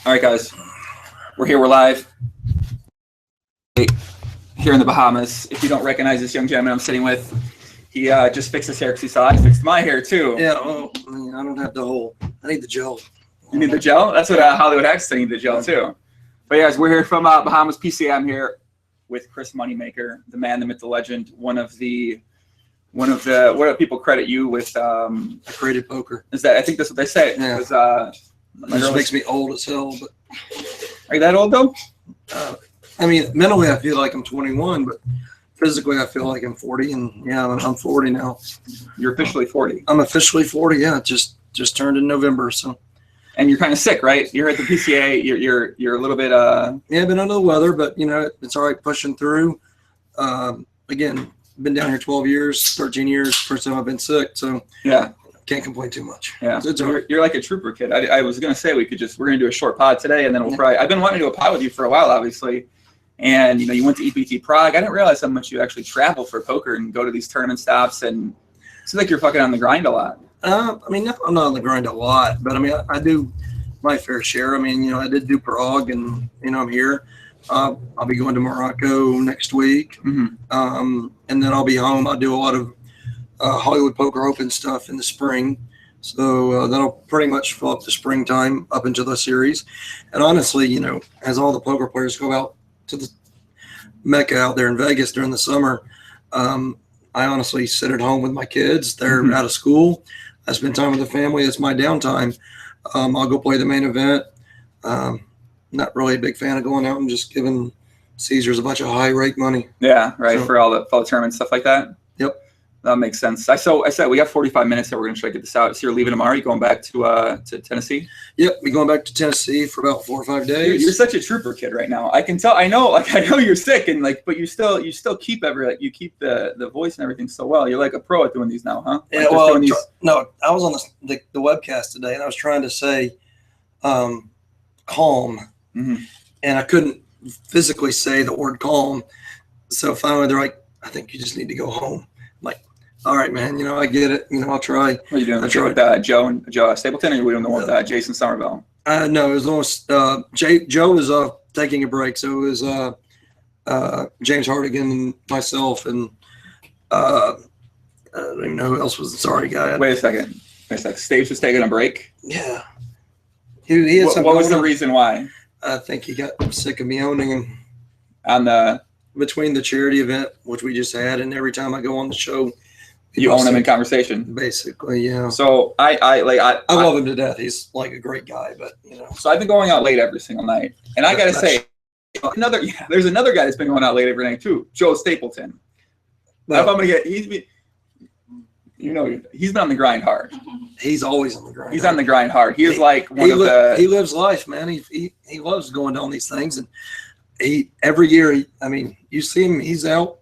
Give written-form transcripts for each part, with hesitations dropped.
All right, guys, we're here. We're live here in the Bahamas. If you don't recognize this young gentleman I'm sitting with, he just fixed his hair because he saw I fixed my hair too. Yeah, well, I mean, I don't have the whole. I need the gel. You need the gel? That's what Hollywood X said. You need the gel too. But yeah, guys, we're here from Bahamas PCA. I'm here with Chris Moneymaker, the man, the myth, the legend. One of the what do people credit you with? I created poker. Is that I think that's what they say. Yeah. It It makes me old as hell, but are you that old though? I mean, mentally I feel like I'm 21, but physically I feel like I'm 40, and yeah, I'm 40 now. You're officially 40. I'm officially 40. Yeah, just turned in November, so. And you're kind of sick, right? You're at the PCA. You're a little bit. Yeah, been under the weather, but you know it's all right pushing through. Again, been down here 12 years, 13 years. First time I've been sick, so Yeah. can't complain too much. Yeah, It's all right. you're like a trooper kid. I was gonna say we're gonna do a short pod today, and then we'll probably. I've been wanting to do a pod with you for a while, obviously, and you went to EPT Prague. I didn't realize how much you actually travel for poker and go to these tournament stops, and it seems like you're fucking on the grind a lot. I mean, I'm not on the grind a lot, but I mean, I do my fair share. I mean, I did do Prague, and I'm here. I'll be going to Morocco next week, and then I'll be home. I'll do a lot of Hollywood Poker Open stuff in the spring, so that'll pretty much fill up the springtime up into the series. And honestly, as all the poker players go out to the Mecca out there in Vegas during the summer, I honestly sit at home with my kids. They're out of school. I spend time with the family. It's my downtime. I'll go play the main event. Not really a big fan of going out and just giving Caesars a bunch of high rake money. Yeah, right. So, for all the tournament stuff like that. Yep. That makes sense. I said we got 45 minutes that we're gonna try to get this out. So you're leaving tomorrow. You going back to Tennessee? Yep, we're going back to Tennessee for about 4 or 5 days. You're such a trooper kid right now. I can tell. I know you're sick, and but you still keep you keep the voice and everything so well. You're like a pro at doing these now, huh? Yeah, well, no, I was on the webcast today, and I was trying to say calm, and I couldn't physically say the word calm. So finally, they're like, "I think you just need to go home." I'm like, all right, man. I get it. I'll try. What are you doing? With Joe Stapleton, or are you doing the one with Jason Somerville? No, it was almost Joe was taking a break, so it was James Hardigan and myself, and I don't even know who else was the sorry guy. Wait a second. Staves was taking a break. Yeah. He had what was the reason why? I think he got sick of me owning him. On the between the charity event, which we just had, and every time I go on the show, you own him in conversation. Basically, yeah. So I love him to death. He's like a great guy, but So I've been going out late every single night, and I gotta say, there's another guy that's been going out late every night too, Joe Stapleton. Well, if I'm gonna get he's been on the grind hard. He's always on the grind. He's on the grind hard. He is like he lives life, man. He loves going down these things, and every year. I mean, you see him. He's out,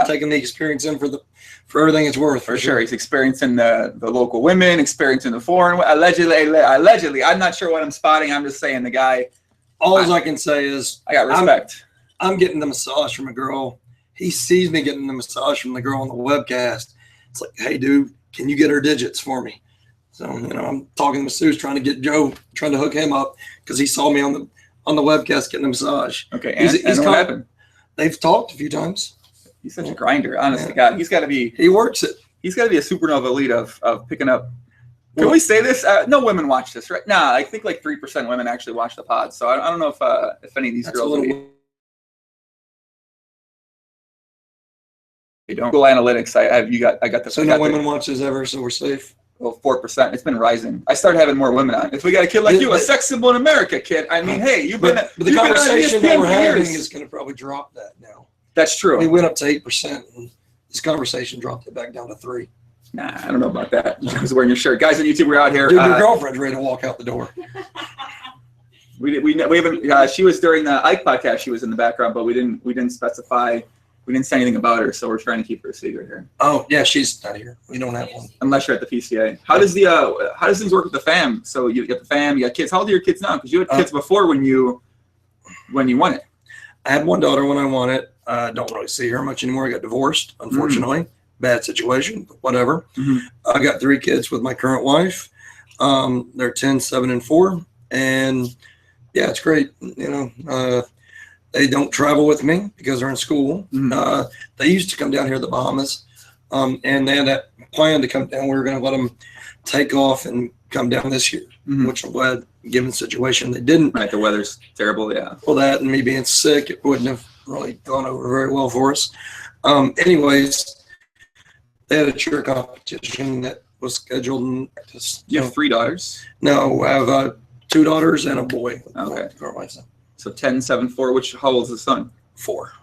taking the experience in for everything it's worth. For sure, he's experiencing the local women, experiencing the foreign. Allegedly, I'm not sure what I'm spotting. I'm just saying the guy. All I can say is I got respect. I'm getting the massage from a girl. He sees me getting the massage from the girl on the webcast. It's like, hey, dude, can you get her digits for me? So, I'm talking to masseuse, trying to get Joe, trying to hook him up because he saw me on the webcast getting a massage. Okay, and what happened? They've talked a few times. He's such a grinder, honestly. God, he's got to be. He works it. He's got to be a supernova elite of picking up. Can we say this? No women watch this, right? Nah, I think like 3% of women actually watch the pod. So I don't know if any of these girls. They don't. Google Analytics. I got the. So no women watch this ever, so we're safe. Well, 4%. It's been rising. I started having more women on. If we got a kid like you, a sex symbol in America, kid. I mean, hey, but the conversation that we're having is going to probably drop that now. That's true. We went up to 8%, and this conversation dropped it back down to 3%. Nah, I don't know about that. I was wearing your shirt, guys on YouTube. We're out here. Dude, your girlfriend's ready to walk out the door. We haven't. She was during the Ike podcast. She was in the background, but we didn't specify. We didn't say anything about her, so we're trying to keep her a secret here. Oh yeah, she's not here. We don't have one unless you're at the PCA. How does things work with the fam? So you got the fam, you got kids. How old are your kids now? Because you had kids before when you won it. I had one daughter when I won it. I don't really see her much anymore. I got divorced, unfortunately. Bad situation, but whatever. I got 3 kids with my current wife. They're 10, 7, and 4. And Yeah, it's great. You know, they don't travel with me because they're in school. They used to come down here to the Bahamas, and they had that plan to come down. We were going to let them take off and come down this year, which I'm glad, given the situation, they didn't. Right, the weather's terrible, yeah. Well, that and me being sick, it wouldn't have really gone over very well for us. Anyways, they had a cheer competition that was scheduled. And You have 3 daughters? No, I have 2 daughters and a boy. Okay. My son. So 10, 7, 4. How old is the son? 4.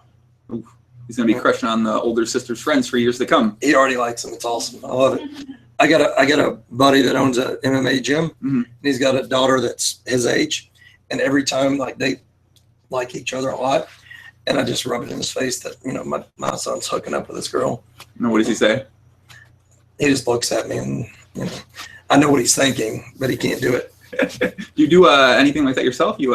Ooh. He's going to be crushing on the older sister's friends for years to come. He already likes them. It's awesome. I love it. I got a buddy that owns a MMA gym, and he's got a daughter that's his age. And every time, like, they like each other a lot, and I just rub it in his face that, you know, my son's hooking up with this girl. And what does he say? He just looks at me, and, you know, I know what he's thinking, but he can't do it. Do you do anything like that yourself? You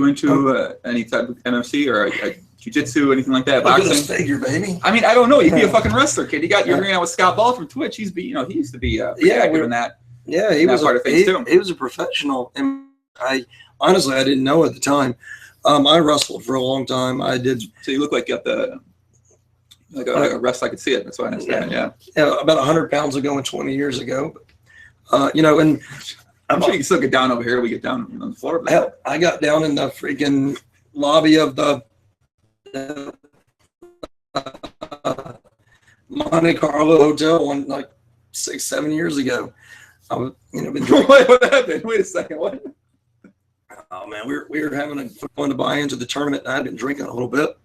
into any type of MFC or jiu-jitsu, anything like that? Look at Boxing? this figure, baby. I mean, I don't know. You'd be a fucking wrestler, kid. You're hanging out with Scott Ball from Twitch. He used to be pretty active in that. Yeah, he was part of things too. He was a professional, and I honestly I didn't know at the time. I wrestled for a long time. I did. So you look like you got a wrestler. I could see it. That's why I understand. Yeah. About 100 pounds ago and 20 years ago. You know, and I'm sure you can still get down over here. We get down on the floor. Hell, I got down in the freaking lobby of the Monte Carlo Hotel one like 6-7 years ago. I was, you know, been drinking. What happened? Wait a second. What? Oh man, we were going to buy into the tournament. And I'd been drinking a little bit,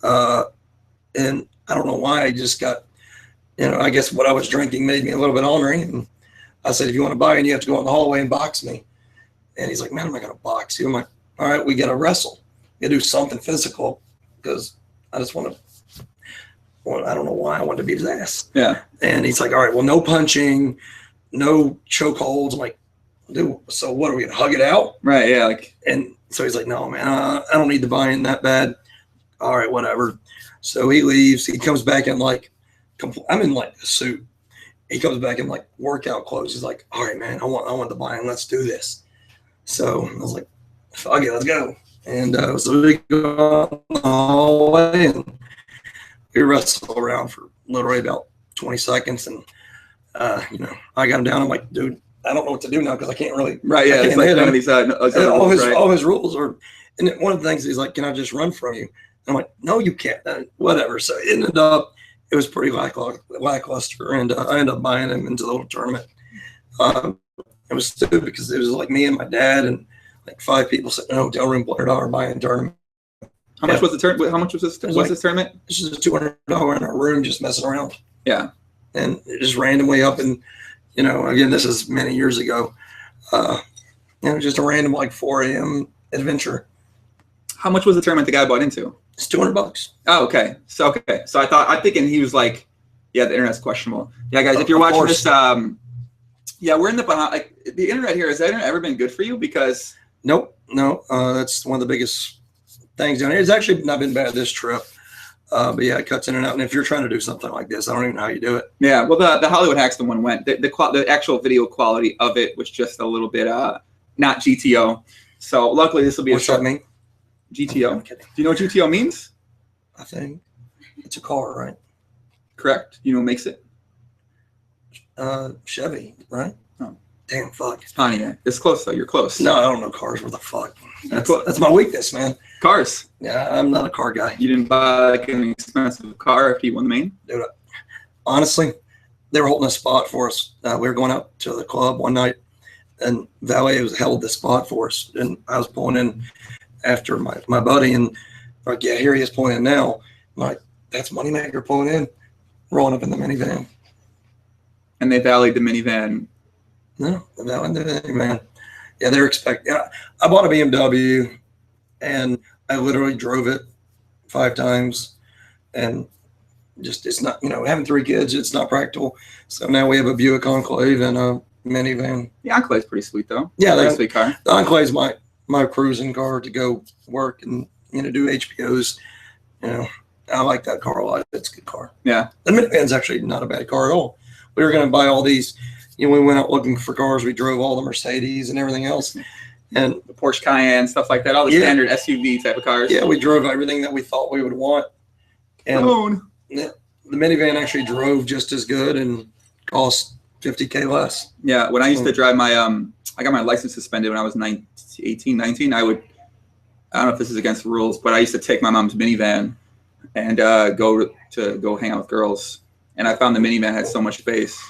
and I don't know why I just got, you know, I guess what I was drinking made me a little bit ornery. And I said, if you want to buy in, you have to go in the hallway and box me. And he's like, man, I'm not going to box you. I'm like, all right, we got to wrestle. You got to do something physical because I just want to. Well, I don't know why I wanted to beat his ass. Yeah. And he's like, all right, well, no punching, no choke holds. I'm like, dude, so what are we gonna hug it out? Right. Yeah. Like. And so he's like, no, man, I don't need to buy in that bad. All right, whatever. So he leaves. He comes back in like, I'm in like a suit. He comes back in like workout clothes. He's like, all right, man, I want the buy in. Let's do this. So I was like, fuck it, let's go. And so we go out in the hallway and we wrestled around for literally about 20 seconds. And, you know, I got him down. I'm like, dude, I don't know what to do now because I can't really. Right, yeah. It's like none of these all his rules are. And one of the things he's like, can I just run from you? I'm like, no, you can't. Whatever. So it ended up, it was pretty lackluster. And I ended up buying him into the little tournament. It was stupid because it was like me and my dad and like 5 people sitting in a hotel room, $100 buying tournament. How much was the tournament? How much was this? This tournament? This is $200 in a room just messing around. Yeah. And it just randomly up and, you know, again, this is many years ago. You know, just a random like 4 a.m. adventure. How much was the tournament the guy bought into? It's $200. Oh, okay. So I'm thinking he was like, yeah, the internet's questionable. Yeah, guys, if you're watching this, yeah, we're in the Bahamas. Like, the internet here, has the internet ever been good for you? Because no, that's one of the biggest things down here. It's actually not been bad this trip. But yeah, it cuts in and out. And if you're trying to do something like this, I don't even know how you do it. Yeah, well, the Hollywood Hackston one went. The actual video quality of it was just a little bit not GTO. So luckily, this will be What's that mean? GTO. I'm kidding. Do you know what GTO means? I think it's a car, right? Correct. You know who makes it? Chevy, right? Oh. Damn, fuck. Pontiac. It's close though. You're close. No, I don't know cars. What the fuck? That's my weakness, man. Cars. Yeah, I'm not a car guy. You didn't buy like an expensive car after you won the main? Dude, honestly, they were holding a spot for us. We were going out to the club one night, and Valet held this spot for us. And I was pulling in after my buddy, and like, yeah, here he is pulling in now. I'm like, that's Moneymaker pulling in, rolling up in the minivan. And they valeted the minivan. No, the minivan. Yeah, they're expecting. I bought a BMW, and I literally drove it 5 times, and just it's not, you know, having 3 kids, it's not practical. So now we have a Buick Enclave and a minivan. The Enclave's pretty sweet though. Yeah, very sweet car. The Enclave's my cruising car to go work and, you know, do HBOs. You know, I like that car a lot. It's a good car. Yeah, the minivan's actually not a bad car at all. We were going to buy all these. You know, we went out looking for cars. We drove all the Mercedes and everything else. And the Porsche Cayenne, stuff like that, all the standard SUV type of cars. Yeah, we drove everything that we thought we would want. And the minivan actually drove just as good and cost $50K less. Yeah, when I used to drive my I got my license suspended when I was 18, 19. I don't know if this is against the rules, but I used to take my mom's minivan and go hang out with girls. And I found the minivan had so much space.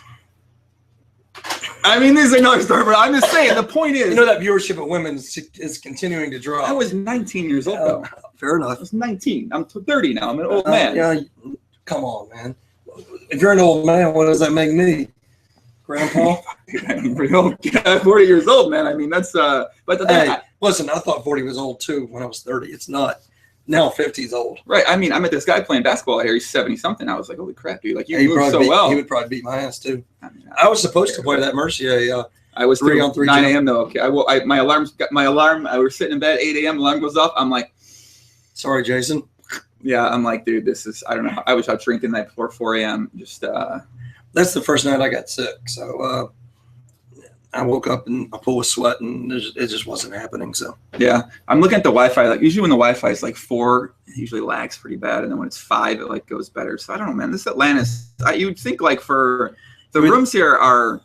I mean, these are no story, but I'm just saying. The point is, that viewership of women is continuing to drop. I was 19 years old, though. Fair enough. I was 19. I'm 30 now. I'm an old man. Yeah, come on, man. If you're an old man, what does that make me? Grandpa? 40 years old, man. I mean, that's but listen, I thought 40 was old too when I was 30. It's not. Now 50 is old. Right. I mean, I met this guy playing basketball out here. He's 70 something. I was like, holy crap, dude! Like you move so well. He would probably beat my ass too. I was supposed to play that Mercier. I was 3 on 3 9 a.m. though. Okay. My alarm. I was sitting in bed 8 a.m. Alarm goes off. I'm like, sorry, Jason. Yeah. I'm like, dude, this is. I don't know. I was out drinking the night before 4 a.m. Just. That's the first night I got sick. So I woke up and my pool was sweating. It just wasn't happening. So yeah, I'm looking at the Wi-Fi. Like usually when the Wi-Fi is like 4, it usually lags pretty bad, and then when it's 5, it like goes better. So I don't know, man. This Atlantis, you'd think like for the rooms here are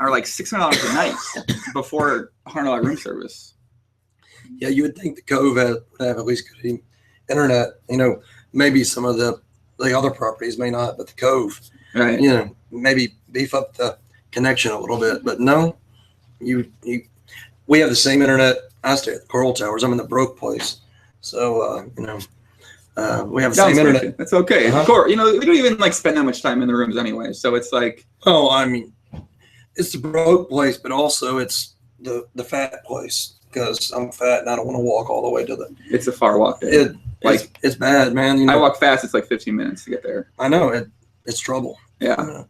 like $600 a night before $100 room service. Yeah, you would think the Cove would have at least good internet. Maybe some of the other properties may not, but the Cove, right? Maybe beef up the connection a little bit, but no, we have the same internet. I stay at the Coral Towers. I'm in the broke place, so we have the same internet. That's okay. Of course, we don't even like spend that much time in the rooms anyway, so it's like, I mean, it's the broke place, but also it's the fat place because I'm fat and I don't want to walk all the way to the. It's a far walk there. It's bad, man. I walk fast. It's like 15 minutes to get there. I know it's trouble. Yeah.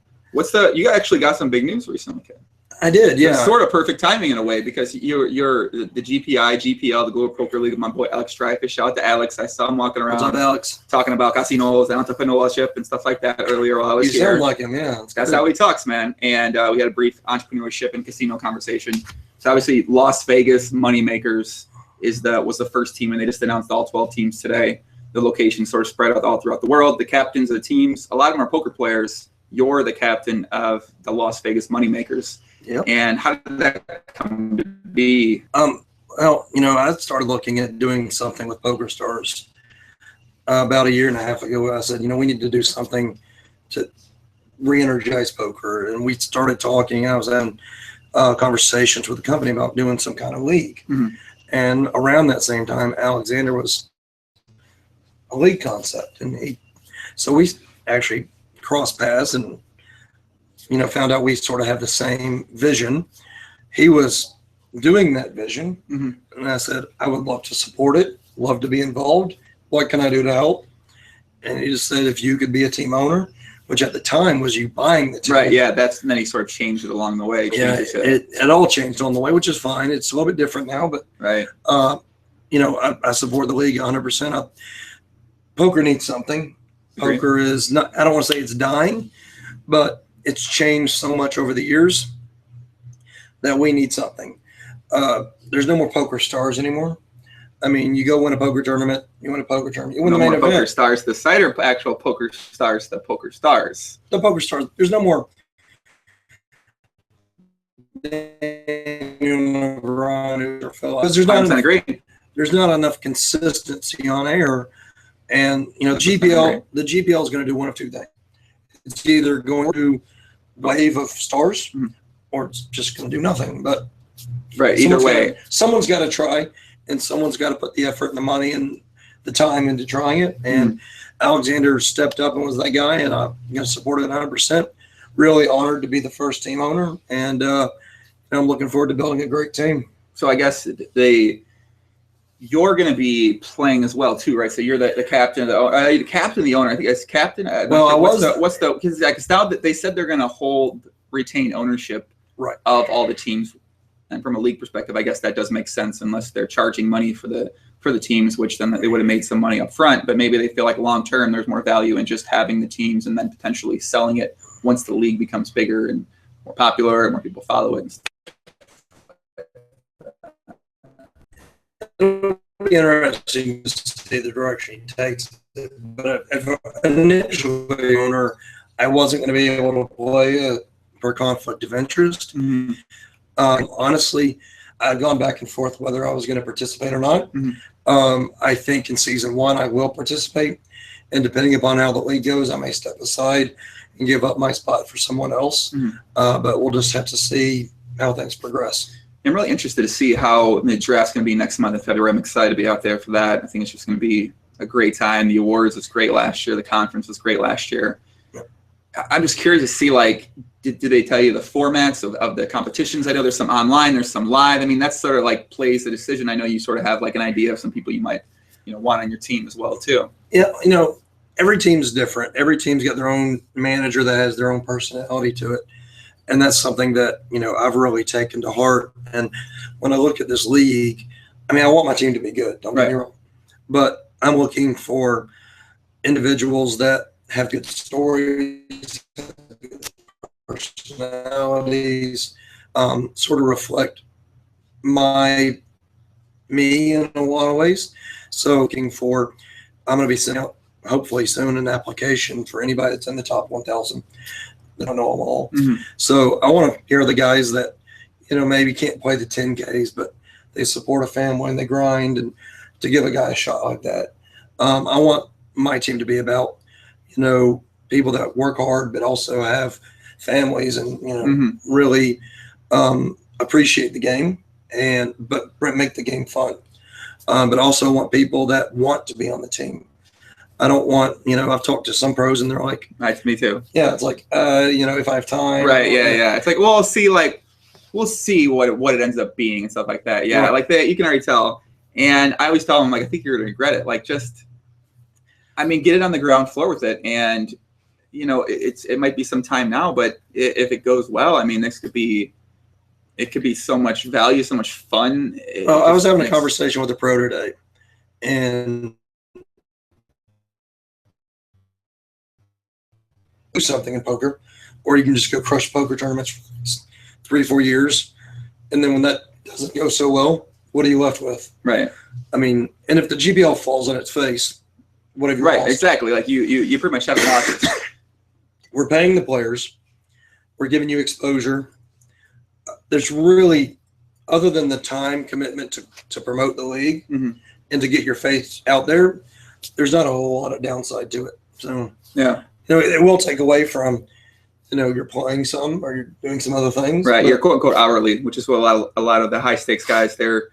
You actually got some big news recently, kid. I did, yeah. It's sort of perfect timing in a way because you're the GPL, the Global Poker League of my boy Alex Dryfish. Shout out to Alex. I saw him walking around. What's up, Alex? Talking about casinos and entrepreneurship and stuff like that earlier while I was here. You sound like him, yeah. That's how he talks, man. And we had a brief entrepreneurship and casino conversation. So obviously Las Vegas Moneymakers was the first team, and they just announced all 12 teams today. The locations sort of spread out all throughout the world. The captains of the teams, a lot of them are poker players. You're the captain of the Las Vegas Moneymakers. Yep. And how did that come to be? Well, I started looking at doing something with Pokerstars about a year and a half ago. I said, we need to do something to re-energize poker. And we started talking. I was having conversations with the company about doing some kind of league. Mm-hmm. And around that same time, Alexander was a league concept. And so we actually crossed paths and found out we sort of have the same vision. He was doing that vision, mm-hmm. and I said, I would love to support it, love to be involved. What can I do to help? And he just said, if you could be a team owner, which at the time was you buying the team. Right, yeah, then he sort of changed it along the way. It all changed on the way, which is fine. It's a little bit different now, but right. I support the league 100%. Poker needs something. Poker is not, I don't want to say it's dying, but it's changed so much over the years that we need something. There's no more poker stars anymore. I mean, you go win a poker tournament, you win the main event. Poker Stars, the site or actual Poker Stars, the Poker Stars? The Poker Stars. There's no more. Because there's not enough consistency on air. And, the GPL is going to do one of two things. It's either going to wave of stars or it's just going to do nothing. But either way, someone's got to try, and someone's got to put the effort and the money and the time into trying it. And Alexander stepped up and was that guy, and I'm going to support it 100%. Really honored to be the first team owner, and I'm looking forward to building a great team. So I guess you're going to be playing as well too, right? So you're the captain, the owner. I think it's captain. Because now that they said they're going to retain ownership of all the teams, and from a league perspective, I guess that does make sense unless they're charging money for the teams, which then they would have made some money up front. But maybe they feel like long term, there's more value in just having the teams and then potentially selling it once the league becomes bigger and more popular and more people follow it. it'll be interesting to see the direction he takes it. But if initially owner, I wasn't going to be able to play it for conflict of interest. Mm-hmm. Honestly, I've gone back and forth whether I was going to participate or not. Mm-hmm. I think in season 1 I will participate, and depending upon how the league goes, I may step aside and give up my spot for someone else. Mm-hmm. But we'll just have to see how things progress. I'm really interested to see how the draft's going to be next month in February. I'm excited to be out there for that. I think it's just going to be a great time. The awards was great last year. The conference was great last year. I'm just curious to see, like, did they tell you the formats of the competitions? I know there's some online, there's some live. I mean, that's sort of like plays the decision. I know you sort of have like an idea of some people you might, want on your team as well too. Yeah, every team's different. Every team's got their own manager that has their own personality to it. And that's something that, I've really taken to heart. And when I look at this league, I mean, I want my team to be good, don't get me wrong. But I'm looking for individuals that have good stories, good personalities, sort of reflect me in a lot of ways. So looking for, I'm going to be sending out hopefully soon an application for anybody that's in the top 1,000. I don't know them all. Mm-hmm. So I want to hear the guys that, maybe can't play the 10Ks, but they support a family and they grind, and to give a guy a shot like that. I want my team to be about, people that work hard, but also have families and, Mm-hmm. really appreciate the game but make the game fun. But also want people that want to be on the team. I don't want, I've talked to some pros and they're like, Nice, me too. yeah, it's like, if I have time. Right. Yeah. It's like, well, we'll see what it ends up being and stuff like that. Yeah. Right. Like that, you can already tell. And I always tell them, like, I think you're going to regret it. Like, get it on the ground floor with it. And, it might be some time now, but if it goes well, I mean, it could be so much value, so much fun. Well, I was having a conversation with a pro today, and do something in poker, or you can just go crush poker tournaments for 3-4 years, and then when that doesn't go so well, what are you left with? Right. I mean, and if the GBL falls on its face, what have you lost? Exactly. Like you pretty much have lost it. We're paying the players. We're giving you exposure. There's really, other than the time commitment to promote the league mm-hmm. and to get your face out there, there's not a whole lot of downside to it. So yeah, it will take away from, you're playing some or you're doing some other things. Right. You're quote unquote hourly, which is what a lot of the high stakes guys, they're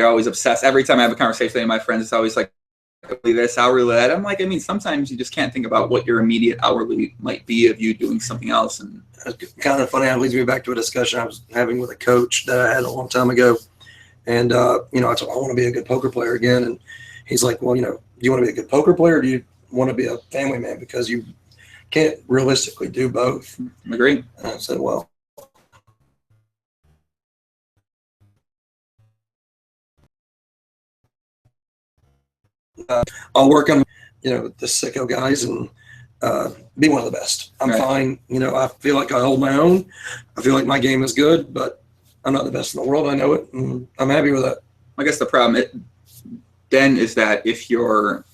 always obsessed. Every time I have a conversation with any of my friends, it's always like, hourly this, hourly that. I'm like, I mean, sometimes you just can't think about what your immediate hourly might be of you doing something else. And it's kind of funny. That leads me back to a discussion I was having with a coach that I had a long time ago. And, I told him I want to be a good poker player again. And he's like, well, do you want to be a good poker player, or do you want to be a family man? Because you can't realistically do both. Agree. And I said, well, I'll work on, the sicko guys and be one of the best. I'm fine. I feel like I hold my own. I feel like my game is good, but I'm not the best in the world. I know it, and I'm happy with that. I guess the problem then is that if you're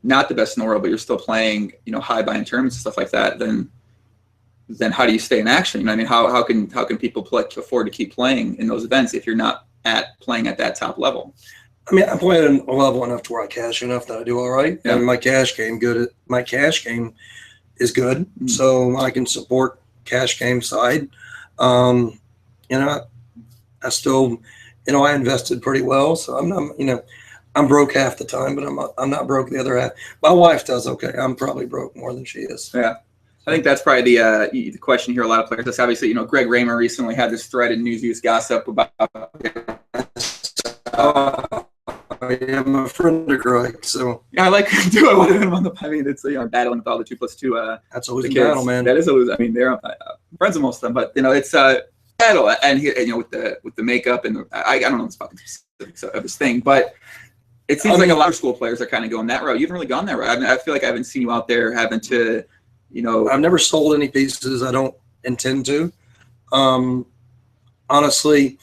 not the best in the world, but you're still playing, high buy-in tournaments and stuff like that, then how do you stay in action? I mean, how can people afford to keep playing in those events if you're not playing at that top level? I mean, I play at a level enough to where I cash enough that I do all right. Yeah. And my cash game is good, Mm-hmm. so I can support cash game side. I still, I invested pretty well, so I'm not, I'm broke half the time, but I'm not broke the other half. My wife does okay. I'm probably broke more than she is. Yeah. I think that's probably the question here. A lot of players. That's obviously, Greg Raymer recently had this thread in Newsviews gossip about. Yeah, I'm a friend of Greg, so yeah, I like do. I want him on the. I mean, it's battling with all the 2+2. That's a losing battle, man. That is a losing. I mean, they're friends with most of them, but it's a battle, and with the makeup and I don't know the fucking specifics of his thing, but it seems like a lot of school players are kind of going that route. You haven't really gone that route. I mean, I feel like I haven't seen you out there having to, I've never sold any pieces. I don't intend to. Honestly,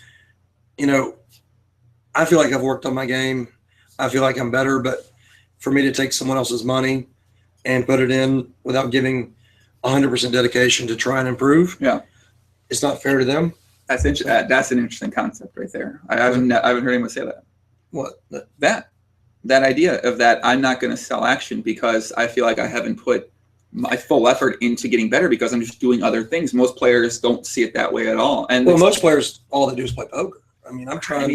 I feel like I've worked on my game. I feel like I'm better, but for me to take someone else's money and put it in without giving 100% dedication to try and improve, it's not fair to them. That's that's an interesting concept right there. I haven't heard anyone say that. What? That idea of that I'm not going to sell action because I feel like I haven't put my full effort into getting better because I'm just doing other things. Most players don't see it that way at all. And most players, all they do is play poker. I mean,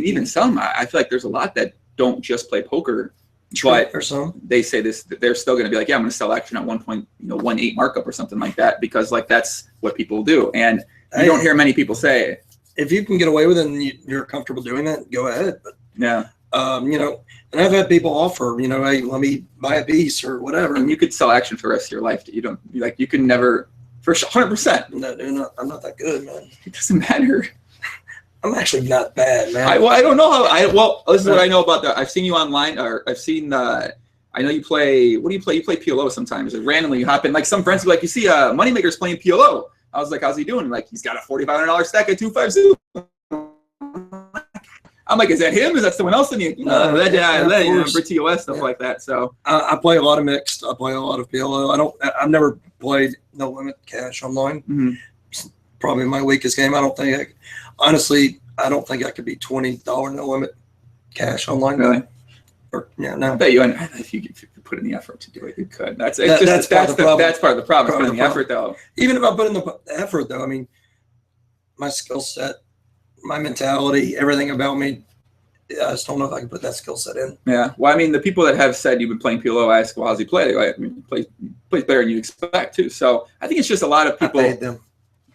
even some, I feel like there's a lot that don't just play poker, but they say this, they're still going to be like, yeah, I'm going to sell action at 1.18 markup or something like that, because like that's what people do. And you don't hear many people say, if you can get away with it and you're comfortable doing that, go ahead. But yeah. And I've had people offer, hey, let me buy a piece or whatever. And you could sell action for the rest of your life. You can never, for 100%. No, dude, I'm not that good, man. It doesn't matter. I'm actually not bad, man. I don't know how. This is what I know about that. I've seen you online, or I've seen. I know you play. What do you play? You play PLO sometimes. Like randomly, you hop in. Like some friends will be like, you see, Moneymakers playing PLO. I was like, how's he doing? Like, he's got a $4,500 stack at 252. I'm like, is that him? Is that someone else in you? For TOS stuff like that. So I play a lot of mixed. I play a lot of PLO. I've never played no limit cash online. Mm-hmm. Probably my weakest game. Honestly, I don't think I could be $20 no limit cash online. Really? No. I bet you. If you could put in the effort to do it, you could. That's part of the problem. Putting the effort, though. Even if I put in the effort, though, I mean, my skill set, my mentality, everything about me, I just don't know if I can put that skill set in. Yeah. Well, I mean, the people that have said you've been playing PLO, I ask, well, how's he play? I mean, he plays better than you expect, too. So I think it's just a lot of people. I paid them.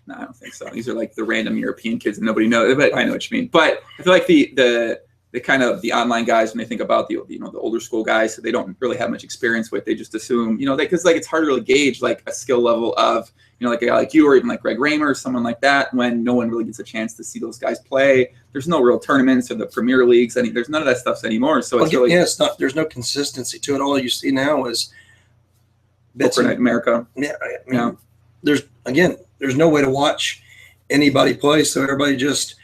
No, I don't think so. These are like the random European kids that nobody knows. But I know what you mean. But I feel like the kind of the online guys, when they think about the older school guys, so they don't really have much experience with. They just assume, because like it's hard to really gauge like a skill level of like a guy like you or even like Greg Raymer or someone like that, when no one really gets a chance to see those guys play. There's no real tournaments or the Premier Leagues. There's none of that stuff anymore. So it's really it's not. There's no consistency to it. All you see now is bits of America. Yeah, I mean, there's no way to watch anybody play, so everybody just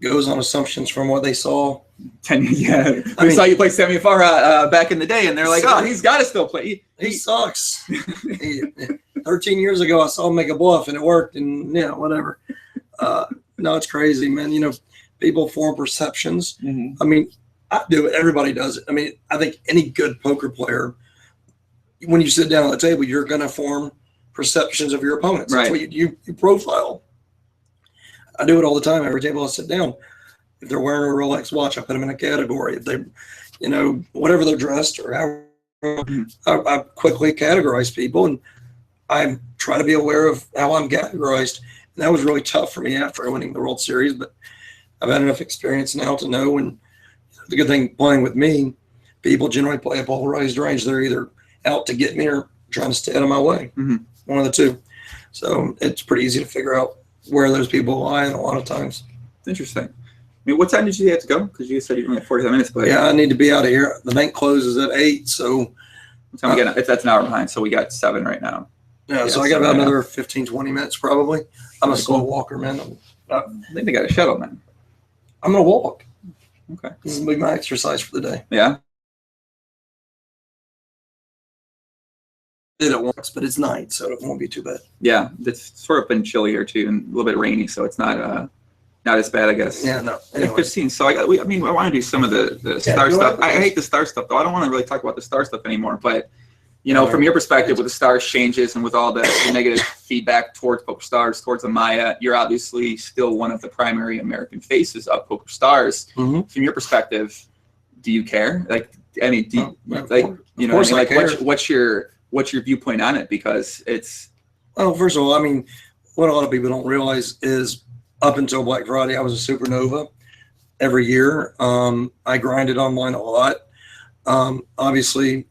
goes on assumptions from what they saw. We saw you play Sammy Farah back in the day, and they're like, oh, he's got to still play. He sucks. 13 years ago, I saw him make a bluff, and it worked, and whatever. No, it's crazy, man. People form perceptions. Mm-hmm. I mean, I do it. Everybody does it. I mean, I think any good poker player, when you sit down at the table, you're going to form perceptions of your opponents. That's what you profile. I do it all the time. Every table I sit down, if they're wearing a Rolex watch, I put them in a category. If they, whatever they're dressed or how, I quickly categorize people, and I try to be aware of how I'm categorized. And that was really tough for me after winning the World Series, but I've had enough experience now to know. And the good thing playing with me, people generally play a polarized range. They're either out to get me or trying to stay out of my way. Mm-hmm. One of the two. So it's pretty easy to figure out where those people lie a lot of times. It's interesting. I mean, what time did you have to go? Because you said you only had 45 minutes. But yeah, I need to be out of here. The bank closes at 8, so. What time we get? That's an hour behind, so we got 7 right now. Yeah, so I got about another 15, 20 minutes probably. I'm a slow walker, man. I think they got a shuttle, man. I'm going to walk. Okay. This is my exercise for the day. Yeah. Did it once, but it's night, so it won't be too bad. Yeah, it's sort of been chilly here too, and a little bit rainy, so it's not as bad, I guess. Yeah, no. Anyway. 15. So I want to do some of the star stuff. I hate the star stuff though. I don't want to really talk about the star stuff anymore. But from your perspective, with the stars changes and with all the negative feedback towards Pokerstars, towards Amaya, you're obviously still one of the primary American faces of Pokerstars. Mm-hmm. From your perspective, do you care? What's your viewpoint on it? Because it's. Well, first of all, I mean, what a lot of people don't realize is up until Black Friday, I was a supernova every year. I grinded online a lot. Obviously,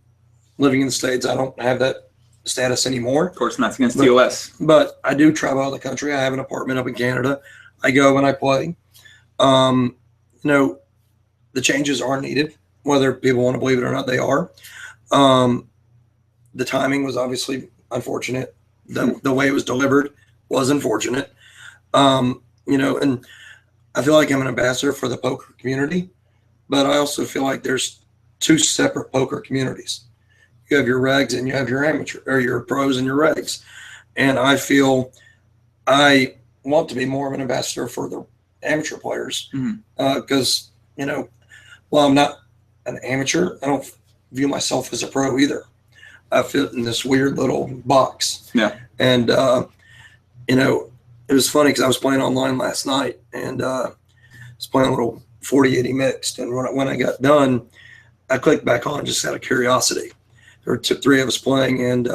living in the States, I don't have that status anymore. Of course, not against TOS. But I do travel out of the country. I have an apartment up in Canada. I go when I play. The changes are needed, whether people want to believe it or not, they are. The timing was obviously unfortunate. The way it was delivered was unfortunate. And I feel like I'm an ambassador for the poker community. but I also feel like there's two separate poker communities. You have your regs and you have your amateur, or your pros and your regs. And I feel I want to be more of an ambassador for the amateur players because, you know, while I'm not an amateur, I don't view myself as a pro either. I fit in this weird little box. Yeah. And, you know, it was funny because I was playing online last night and I was playing a little 40-80 mixed. And when I got done, I clicked back on just out of curiosity. There were three of us playing, and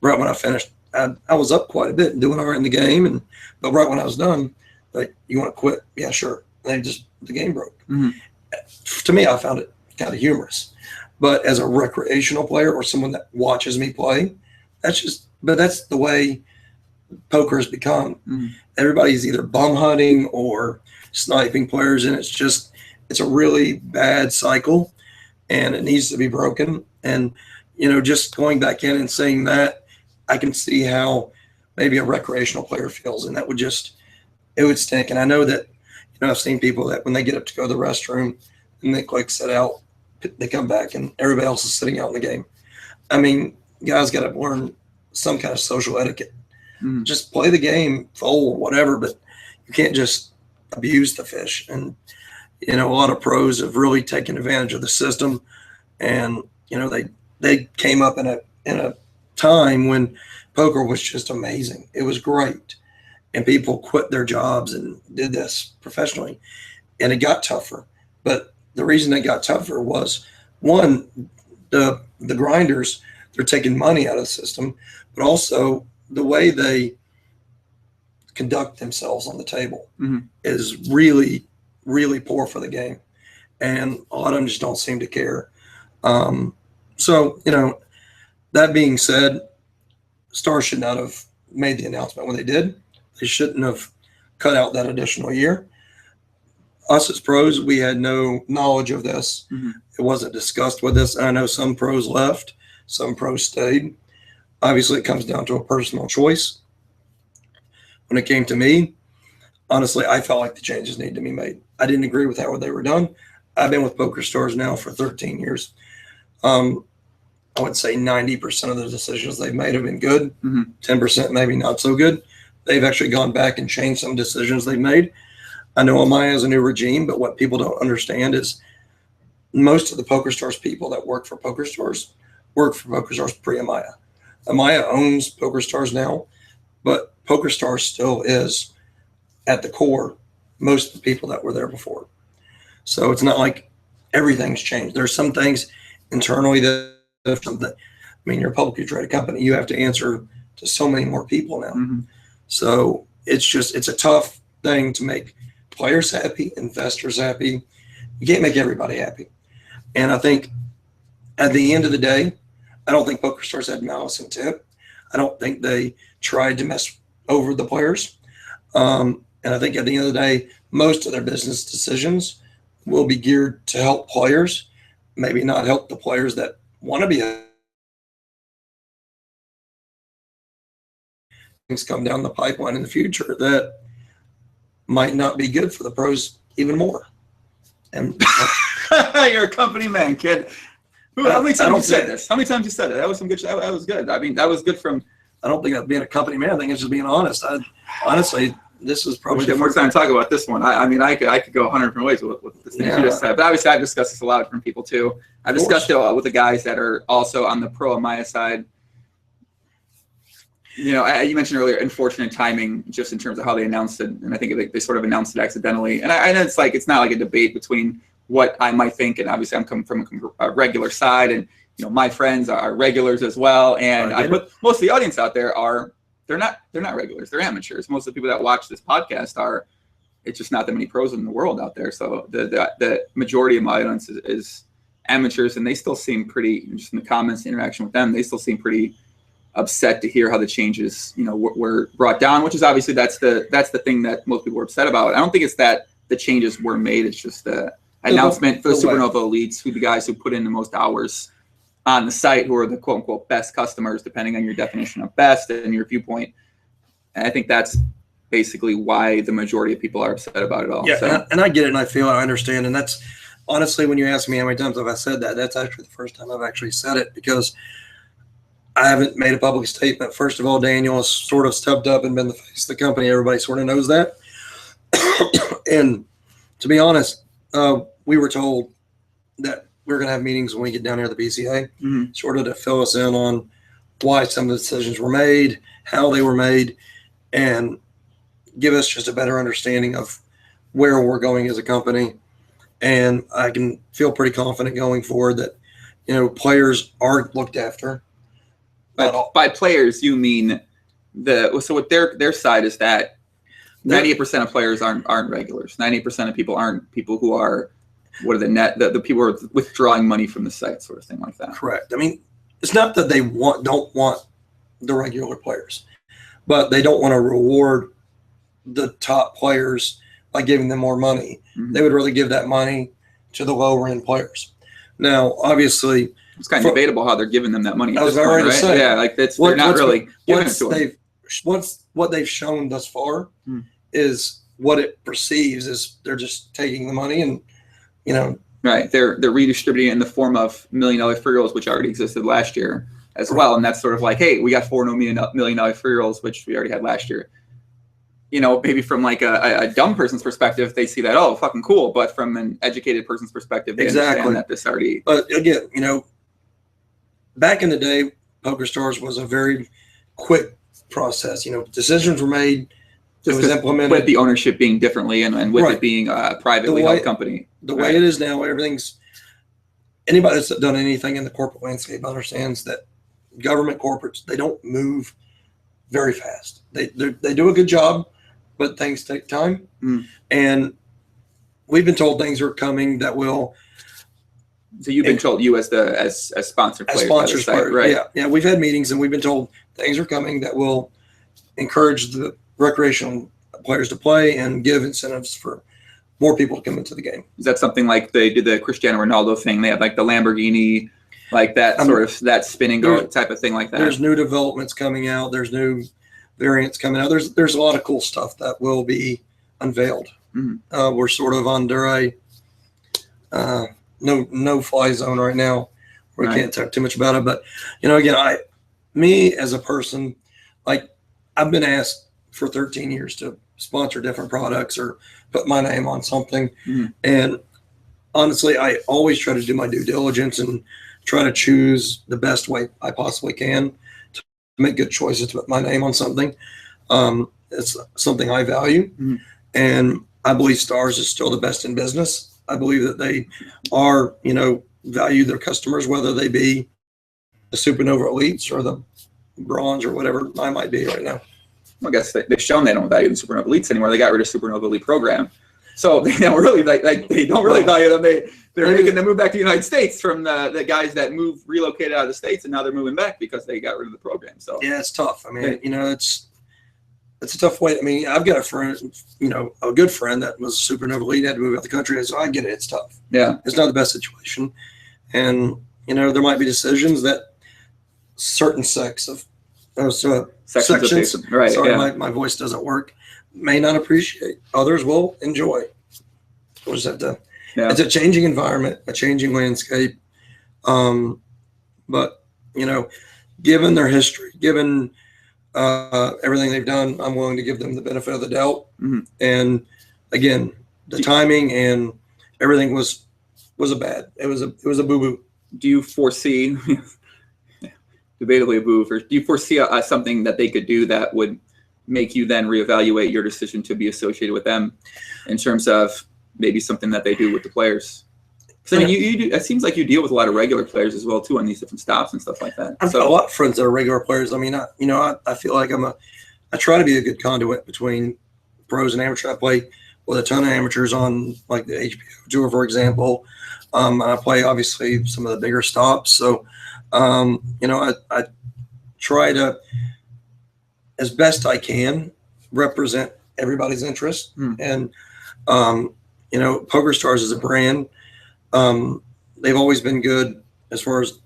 right when I finished, I was up quite a bit and doing all right in the game. But right when I was done, like, you want to quit? Yeah, sure. And the game broke. To me, I found it kind of humorous. But as a recreational player or someone that watches me play, that's the way poker has become. Everybody's either bum hunting or sniping players, and it's a really bad cycle, and it needs to be broken. And, you know, just going back in and saying that, I can see how maybe a recreational player feels, and it would stink. And I know that, you know, I've seen people that when they get up to go to the restroom and they click set out, they come back and everybody else is sitting out in the game. I mean, guys got to learn some kind of social etiquette. Just play the game, fold, whatever, but you can't just abuse the fish. And, you know, a lot of pros have really taken advantage of the system, and, you know, they came up in a time when poker was just amazing. It was great, and people quit their jobs and did this professionally, and it got tougher. But the reason it got tougher was, one, the grinders, they're taking money out of the system, but also the way they conduct themselves on the table is really, really poor for the game. And a lot of them just don't seem to care. So, you know, that being said, Stars should not have made the announcement when they did. They shouldn't have cut out that additional year. Us as pros, we had no knowledge of this. It wasn't discussed with us. I know some pros left, some pros stayed. Obviously, it comes down to a personal choice. When it came to me, honestly, I felt like the changes needed to be made. I didn't agree with how they were done. I've been with Pokerstars now for 13 years. I would say 90% of the decisions they've made have been good. 10% maybe not so good. They've actually gone back and changed some decisions they've made. I know Amaya is a new regime, but what people don't understand is most of the Pokerstars people that work for Pokerstars work for Pokerstars pre-Amaya. Amaya owns Pokerstars now, but Pokerstars still is, at the core, most of the people that were there before. So it's not like everything's changed. There's some things internally that something. I mean, you're a publicly traded company. You have to answer to so many more people now. So it's a tough thing to make players happy, investors happy. You can't make everybody happy. And I think at the end of the day, I don't think Pokerstars had malice intent. I don't think they tried to mess over the players. And I think at the end of the day, most of their business decisions will be geared to help players, maybe not help the players that want to be. Things come down the pipeline in the future that might not be good for the pros even more. And you're a company man, kid. How many times you said this? How many times you said it? That was some good. That was good. I mean, that was good from. I don't think that's being a company man. I think it's just being honest. Honestly, this is probably the more time to talk about this one. I mean, I could go 100 different ways with this thing you just said. But obviously, I've discussed this a lot with different people too. I've discussed it with the guys that are also on the pro Amaya side. You know, you mentioned earlier unfortunate timing, just in terms of how they announced it, and I think they sort of announced it accidentally. And I know it's not like a debate between what I might think, and obviously I'm coming from a regular side, and you know my friends are regulars as well. And but most of the audience out there they're not regulars, they're amateurs. Most of the people that watch this podcast are. It's just not that many pros in the world out there. So the majority of my audience is amateurs, and they still seem pretty. Just in the comments, the interaction with them, they still seem pretty upset to hear how the changes, you know, were brought down. Which is obviously that's the thing that most people were upset about. I don't think it's that the changes were made. It's just the announcement for the Supernova Elites, who the guys who put in the most hours on the site, who are the quote unquote best customers, depending on your definition of best and your viewpoint. And I think that's basically why the majority of people are upset about it all. Yeah, so. And I get it, and I understand, and that's honestly, when you ask me how many times have I said that, that's actually the first time I've actually said it, because I haven't made a public statement. First of all, Daniel has sort of stepped up and been the face of the company. Everybody sort of knows that. And to be honest, we were told that we are going to have meetings when we get down here at the PCA, sort of to fill us in on why some of the decisions were made, how they were made, and give us just a better understanding of where we're going as a company. And I can feel pretty confident going forward that, players are looked after. By players, you mean so what their side is that 98% of players aren't regulars. 90% of people aren't people who are, what are the people who are withdrawing money from the site, sort of thing like that. Correct. I mean, it's not that they don't want the regular players, but they don't want to reward the top players by giving them more money. They would rather give that money to the lower end players. Now, obviously, it's kind of debatable how they're giving them that money. I was about to say, yeah, like they're not really giving it to them. What they've shown thus far is what it perceives is they're just taking the money and, right. They're redistributing it in the form of $1 million free rolls, which already existed last year as well. And that's sort of like, hey, we got $4 million free rolls, which we already had last year. Maybe from like a dumb person's perspective, they see that, oh, fucking cool. But from an educated person's perspective, they understand that this already. But again, back in the day, PokerStars was a very quick process. Decisions were made. It was implemented. With the ownership being differently and with it being a privately held company. The way it is now, anybody that's done anything in the corporate landscape understands that government corporates, they don't move very fast. They do a good job, but things take time. And we've been told things are coming that will. So you've been told, you as sponsored players, sponsors, site, right? Yeah. We've had meetings and we've been told things are coming that will encourage the recreational players to play and give incentives for more people to come into the game. Is that something like they did the Cristiano Ronaldo thing? They had like the Lamborghini, like that sort of that spinning type of thing like that. There's new developments coming out. There's new variants coming out. There's a lot of cool stuff that will be unveiled. We're sort of under a no fly zone right now. We can't talk too much about it, but again, me as a person, like I've been asked for 13 years to sponsor different products or put my name on something. And honestly, I always try to do my due diligence and try to choose the best way I possibly can to make good choices to put my name on something. It's something I value. And I believe Stars is still the best in business. I believe that they are, value their customers, whether they be the Supernova Elites or the Bronze or whatever I might be right now. I guess they've shown they don't value the Supernova Elites anymore. They got rid of Supernova Elite program, so they don't really they don't really value them. They're making them move back to the United States from the guys that relocated out of the States, and now they're moving back because they got rid of the program. So yeah, it's tough. I mean, it's a tough way. I mean, I've got a friend, a good friend that was Supernova Elite, had to move out the country, so I get it. It's tough. Yeah, it's not the best situation, and there might be decisions that certain sections, right? Sorry, my voice doesn't work. May not appreciate. Others will enjoy. We'll just have to. Yeah. It's a changing environment, a changing landscape. But given their history, given everything they've done, I'm willing to give them the benefit of the doubt. And again, the timing and everything was a bad. It was a boo boo. Do you foresee? Debatably a boo. Do you foresee something that they could do that would make you then reevaluate your decision to be associated with them, in terms of maybe something that they do with the players? Because I mean, you do, it seems like you deal with a lot of regular players as well too on these different stops and stuff like that. I've got a lot of friends that are regular players. I mean, I feel like I try to be a good conduit between pros and amateurs. I play with a ton of amateurs on like the HBO Tour, for example. I play obviously some of the bigger stops. So, I try to, as best I can, represent everybody's interest. And, PokerStars is a brand. They've always been good as far as,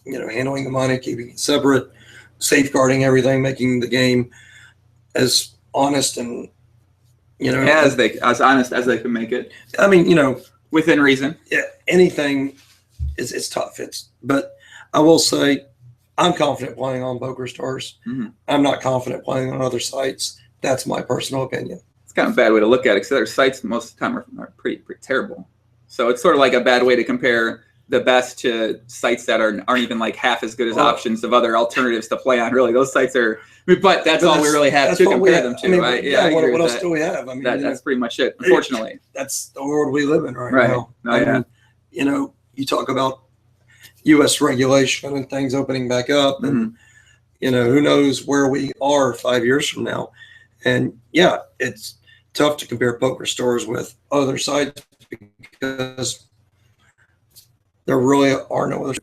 handling the money, keeping it separate, safeguarding everything, making the game as honest and, as honest as they can make it. I mean, Within reason. Yeah, anything is tough. But I will say I'm confident playing on Pokerstars. I'm not confident playing on other sites. That's my personal opinion. It's kind of a bad way to look at it because other sites most of the time are pretty terrible. So it's sort of like a bad way to compare the best to sites that aren't even like half as good as options of other alternatives to play on. Really, those sites are. But that's all we really have to compare them to. I mean, right? Yeah. What else do we have? I mean, that's pretty much it. Unfortunately, that's the world we live in right now. I mean, you talk about U.S. regulation and things opening back up, and who knows where we are 5 years from now. And yeah, it's tough to compare Pokerstars with other sites because there really are no other.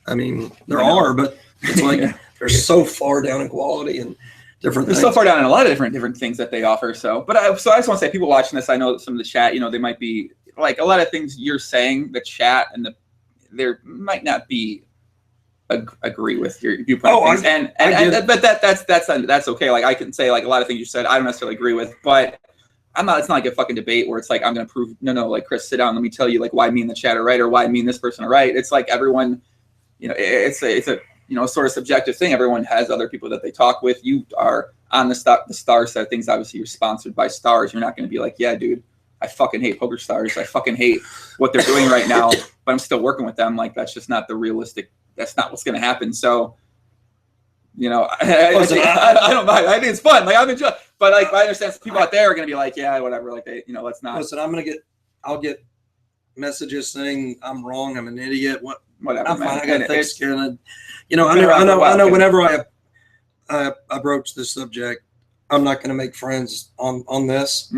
I mean, there are, but it's like they're so far down in quality and different things. They're so far down in a lot of different things that they offer. So, I just want to say, people watching this, I know some of the chat, they might be like a lot of things you're saying, the chat and there might not be agree with your viewpoint. But that's okay. Like I can say like a lot of things you said, I don't necessarily agree with, but it's not like a fucking debate where it's like I'm gonna prove no, like Chris, sit down, let me tell you like why me and the chat are right or why me and this person are right. It's like everyone, it's a sort of subjective thing. Everyone has other people that they talk with. You are on the star side of things. Obviously, you're sponsored by Stars. You're not gonna be like, yeah, dude, I fucking hate Pokerstars. I fucking hate what they're doing right now, but I'm still working with them. Like that's just not the realistic. That's not what's gonna happen. So. I don't mind. I think it's fun. Like I'm enjoying, but like I understand some people out there are gonna be like, yeah, whatever. Like they, let's not. Listen, I'll get messages saying I'm wrong. I'm an idiot. Whatever. I'm fine. I got thick skin. And, I know. Whenever I broach this subject, I'm not gonna make friends on this.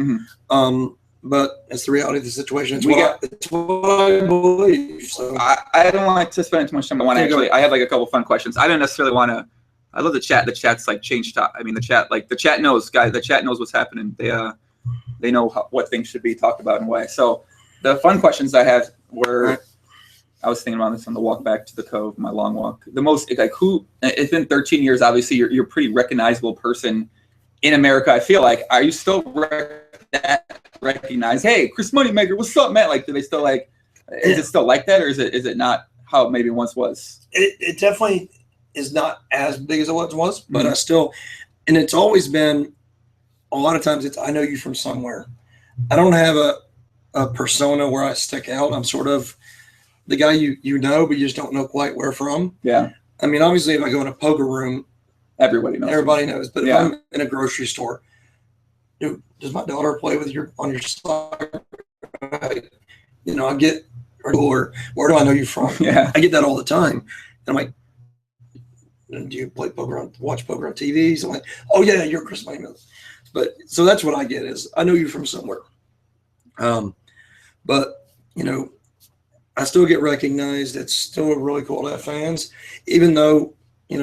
But it's the reality of the situation. It's what I believe. So I don't like to spend too much time. I had like a couple fun questions. I don't necessarily want to. I love the chat. The chat's like changed. I mean, the chat knows, guys. The chat knows what's happening. They know what things should be talked about and why. So the fun questions I have were, I was thinking about this on the walk back to the Cove, my long walk. The most like it's been 13 years. Obviously, you're a pretty recognizable person in America. I feel like, are you still recognized? Hey, Chris Moneymaker, what's up, man? Like, do they still like? Is it still like that, or is it not how it maybe once was? It definitely is not as big as it once was, but I still, and it's always been, a lot of times it's, I know you from somewhere. I don't have a persona where I stick out. I'm sort of the guy you know, but you just don't know quite where from. Yeah. I mean, obviously if I go in a poker room, everybody knows. But if I'm in a grocery store, dude, does my daughter play with on your side? I get, or where do I know you from? Yeah. I get that all the time. And I'm like, do you watch poker on TV? So I'm like, oh yeah, you're Chris Moneymaker. But so that's what I get is I know you from somewhere. But I still get recognized. It's still really cool to have fans, even though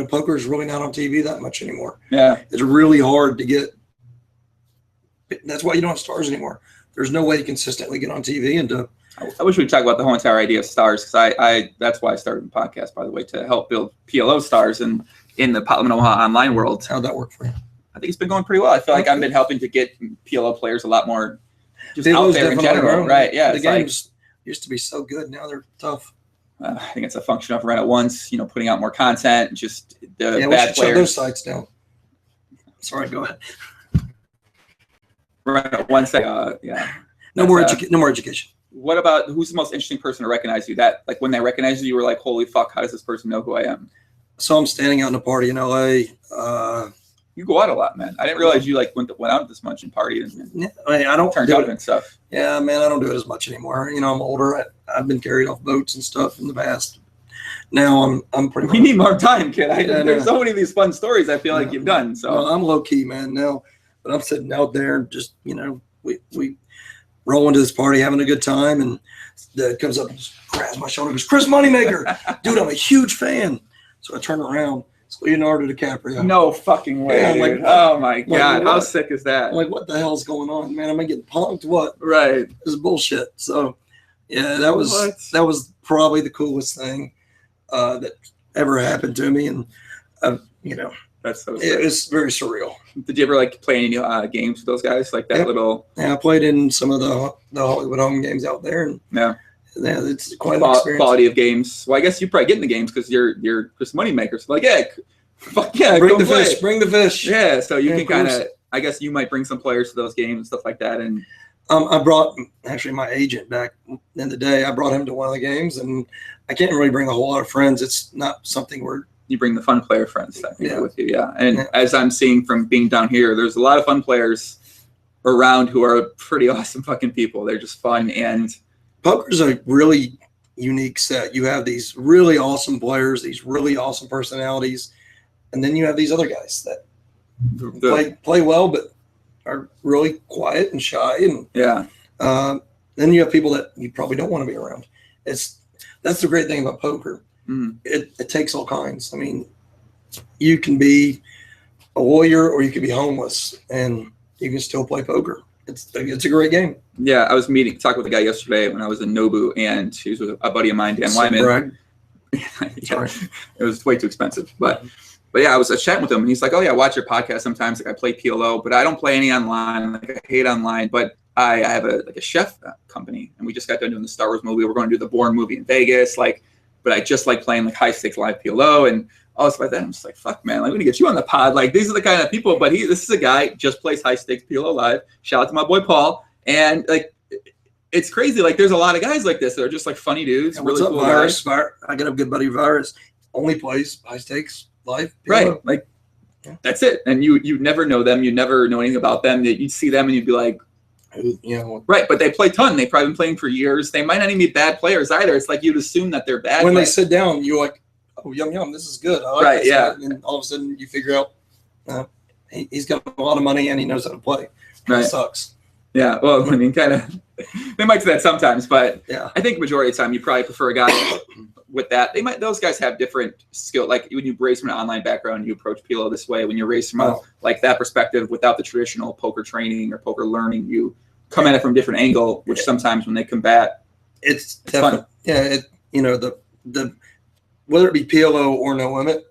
poker is really not on TV that much anymore. Yeah, it's really hard to get. That's why you don't have Stars anymore. There's no way to consistently get on TV and to. I wish we'd talk about the whole entire idea of Stars because I that's why I started the podcast, by the way, to help build PLO Stars in the Omaha online world. How'd that work for you? I think it's been going pretty well. I feel like I've been helping to get PLO players a lot more just out there in general, right? Yeah, the games used to be so good. Now they're tough. I think it's a function of Run It Once, putting out more content, just the bad players. Shut those sites down. Sorry, go ahead. Run It Once, yeah. No more education. What about who's the most interesting person to recognize you? That like when they recognize you, you were like, holy fuck, how does this person know who I am? So I'm standing out in a party in LA. You go out a lot, man. I didn't realize you like went out this much and partied and I don't turned up and stuff. Yeah, man, I don't do it as much anymore. I'm older. I've been carried off boats and stuff in the past. Now I'm pretty. We need more time, kid. There's so many of these fun stories I feel like you've done. So well, I'm low key, man. Now, but I'm sitting out there, just we roll into this party, having a good time, and Dad comes up and just grabs my shoulder and goes, Chris Moneymaker. Dude, I'm a huge fan. So I turn around. It's Leonardo DiCaprio. No fucking way. Yeah, like, oh my God. How sick is that? I'm like, what the hell's going on, man? Am I getting punked? What? Right. This is bullshit. So yeah, that was probably the coolest thing that ever happened to me. And That's so sick. It's very surreal. Did you ever like play any games with those guys? Like that little. Yeah, I played in some of the Hollywood home games out there, and yeah, it's quite an experience. Quality of games. Well, I guess you probably get in the games because you're just Moneymakers. Like, yeah, fuck yeah, bring the fish. Bring the fish. Yeah, so you can kind of. I guess you might bring some players to those games and stuff like that. And I brought actually my agent back in the day. I brought him to one of the games, and I can't really bring a whole lot of friends. It's not something where you bring the fun player friends with you. Yeah. And as I'm seeing from being down here, there's a lot of fun players around who are pretty awesome fucking people. They're just fun. And poker's a really unique set. You have these really awesome players, these really awesome personalities, and then you have these other guys that play well but are really quiet and shy. And then you have people that you probably don't want to be around. That's the great thing about poker. It takes all kinds. I mean, you can be a lawyer or you can be homeless, and you can still play poker. It's a great game. Yeah, I was talking with a guy yesterday when I was in Nobu, and he was with a buddy of mine, Dan Wyman. Sorry. It was way too expensive, but yeah, I was chatting with him, and he's like, "Oh yeah, I watch your podcast sometimes. Like I play PLO, but I don't play any online. Like I hate online, but I have a chef company, and we just got done doing the Star Wars movie. We're going to do the Bourne movie in Vegas, but I just like playing like high stakes live PLO and all this like that. I'm just like, fuck, man, like, we need to get you on the pod. Like, these are the kind of people. But this is a guy just plays high stakes PLO live. Shout out to my boy Paul. And like, it's crazy. Like, there's a lot of guys like this that are just like funny dudes. What's really up, cool Virus? guys. I got a good buddy, Virus. Only plays high stakes live PLO. Right. Like, that's it. And you never know them. You never know anything about them. You'd see them and you'd be like, right, but they play ton. They've probably been playing for years. They might not even be bad players either. It's like you'd assume that they're bad. When they sit down, you're like, oh, yum, this is good. I like this guy. And all of a sudden you figure out he's got a lot of money and he knows how to play. Right. It sucks. Yeah, well, I mean, kind of, they might do that sometimes, but yeah. I think majority of the time you probably prefer a guy with that. Those guys have different skill. Like when you raise from an online background, you approach PLO this way. When you're raised from like that perspective without the traditional poker training or poker learning, you come at it from a different angle, which sometimes when they combat, it's fun. Yeah, the whether it be PLO or no limit,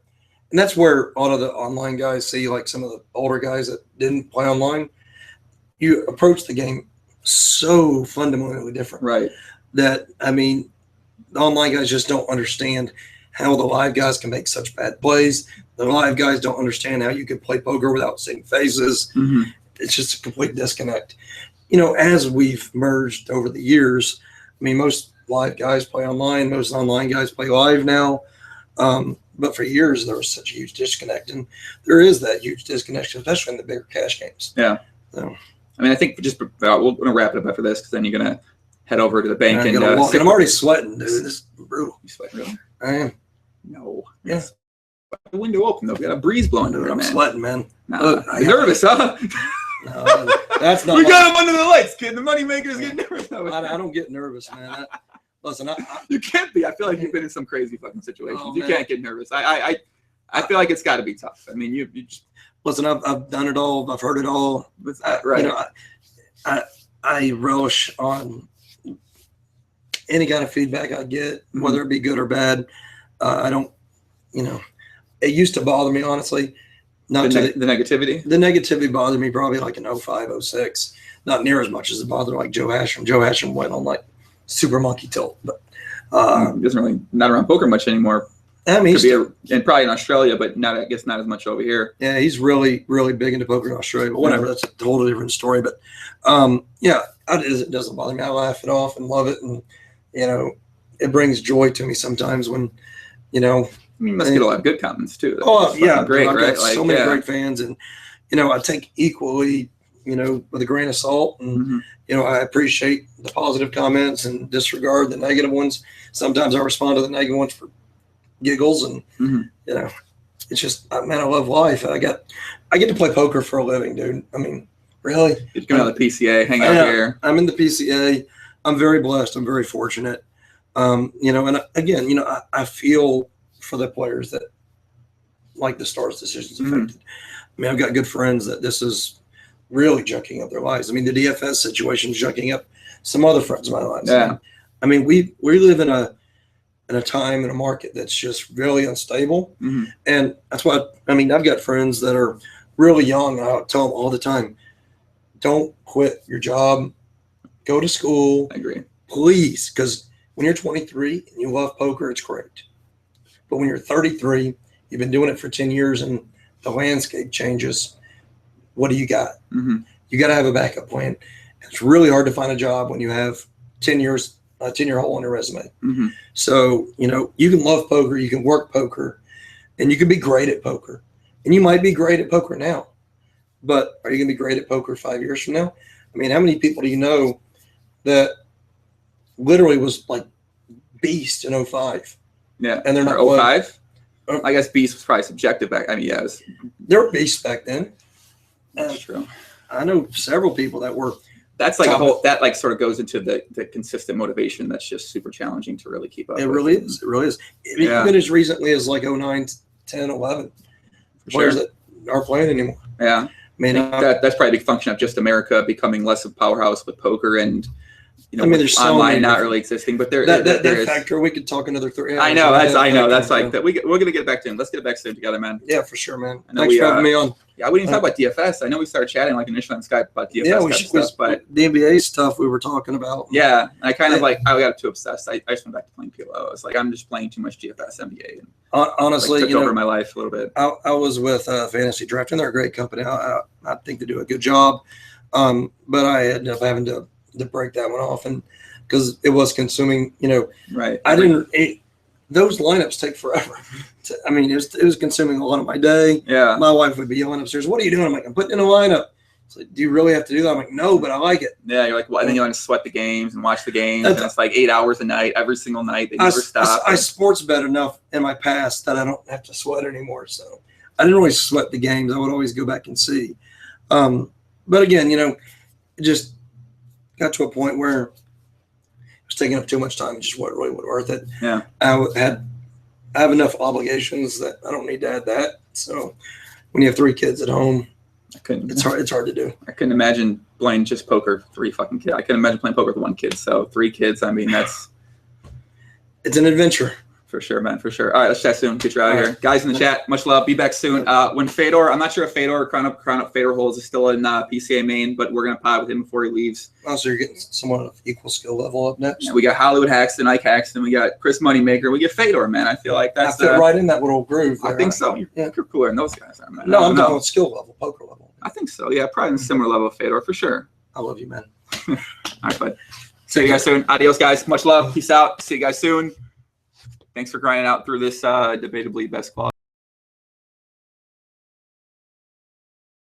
and that's where a lot of the online guys see, like some of the older guys that didn't play online, you approach the game so fundamentally different. Right. That, I mean, the online guys just don't understand how the live guys can make such bad plays. The live guys don't understand how you can play poker without seeing faces. Mm-hmm. It's just a complete disconnect. As we've merged over the years, I mean, most live guys play online. Most online guys play live now. But for years, there was such a huge disconnect. And there is that huge disconnection, especially in the bigger cash games. Yeah. So, I mean, I think we're going to wrap it up after this because then you're going to head over to the bank and I'm already sweating, dude. This is brutal. You sweating, really? I am. No. Yeah. The window open, though. We got a breeze blowing through it, I'm man. sweating, man. Nah, you're nervous, huh? No, that's not. We got him under the lights, kid. The Moneymakers get nervous. I don't get nervous, man. Listen, you can't be. I feel like you've been in some crazy fucking situations. Oh, you can't get nervous. I feel like it's got to be tough. I mean, you just listen. I've done it all. I've heard it all. Right. I relish on any kind of feedback I get, whether it be good or bad. I don't. It used to bother me, honestly. Not the negativity. The negativity bothered me probably like in 05, 06. Not near as much as it bothered like Joe Hasham. Joe Hasham went on like super monkey tilt, but he doesn't really not around poker much anymore. I mean, and probably in Australia, but not, I guess not as much over here. Yeah, he's really, really big into poker in Australia. But whatever, that's a totally different story. But it doesn't bother me. I laugh it off and love it, and it brings joy to me sometimes when You must get a lot of good comments too. Great, I've right? Got so many great fans, and I take equally, with a grain of salt, and I appreciate the positive comments and disregard the negative ones. Sometimes I respond to the negative ones for giggles, and it's just, man, I love life. I get to play poker for a living, dude. I mean, really. You're going to the PCA, hang out here. I'm in the PCA. I'm very blessed. I'm very fortunate. And again, I feel for the players that like the Stars' decisions affected. I mean, I've got good friends that this is really junking up their lives. I mean, the DFS situation is junking up some other friends of my lives. Yeah. I mean, we live in in a time in a market that's just really unstable. Mm-hmm. And that's why, I mean, I've got friends that are really young. I tell them all the time, don't quit your job. Go to school. I agree. Please, because when you're 23 and you love poker, it's great. But when you're 33, you've been doing it for 10 years and the landscape changes, what do you got? Mm-hmm. You got to have a backup plan. It's really hard to find a job when you have 10 years, a 10-year hole on your resume. Mm-hmm. So, you know, you can love poker, you can work poker, and you can be great at poker. And you might be great at poker now, but are you going to be great at poker 5 years from now? I mean, how many people do you know that literally was like beast in 05? Yeah. And they're not 05? I guess beast was probably subjective back. I mean, yeah, they were beasts back then. That's true. I know several people that were. That's like a whole, that like sort of goes into the consistent motivation that's just super challenging to really keep up. It really is. It really is. Even as recently as like 09, 10, 11. Players that aren't playing anymore. Yeah. I mean, that's probably a big function of just America becoming less of a powerhouse with poker and, you know, I mean, there's online not really existing, but there that is. Factor. We could talk another 3 hours. I know. That's like that. We're gonna get back to him. Let's get back soon together, man. Yeah, for sure, man. I know Thanks for having me on. Yeah, we didn't talk about DFS. I know we started chatting like initially on Skype about DFS stuff, but the NBA stuff we were talking about. Yeah, I kind of like I got too obsessed. I just went back to playing PLO. I was like, I'm just playing too much DFS NBA. And, honestly, like, took over my life a little bit. I was with Fantasy Draft, and they're a great company. I think they do a good job, but I ended up having to break that one off, and because it was consuming, you know. Right. Those lineups take forever. I mean, it was consuming a lot of my day. Yeah. My wife would be yelling upstairs, "What are you doing?" I'm like, "I'm putting in a lineup." It's like, "Do you really have to do that?" I'm like, "No, but I like it." Yeah, you're like, well, and then you want to sweat the games and watch the games, and it's like 8 hours a night, every single night. They never stop. I sports bet enough in my past that I don't have to sweat anymore. So I didn't really sweat the games. I would always go back and see. But again, you know, it just got to a point where it was taking up too much time. It just wasn't really worth it. Yeah. I have enough obligations that I don't need to add that. So when you have 3 kids at home, it's hard to do. I couldn't imagine playing just poker with 3 fucking kids. I couldn't imagine playing poker with 1 kid. So 3 kids, I mean, it's an adventure. For sure, man, for sure. All right, let's chat soon. Get you out of here. Guys in the chat, much love. Be back soon. When Fedor, I'm not sure if Crown Up Fedor Holds is still in PCA main, but we're going to pod with him before he leaves. Oh, so you're getting someone of equal skill level up next? Yeah, we got Hollywood Haxton, Ike Haxton. We got Chris Moneymaker. We get Fedor, man. I feel like that's I fit right in that little groove. I think so. You're cooler than those guys are, man. No, I'm talking about skill level, poker level. I think so. Yeah, probably in a similar level of Fedor, for sure. I love you, man. All right, bud. See you guys soon. Adios, guys. Much love. Peace out. See you guys soon. Thanks for grinding out through this debatably best quality.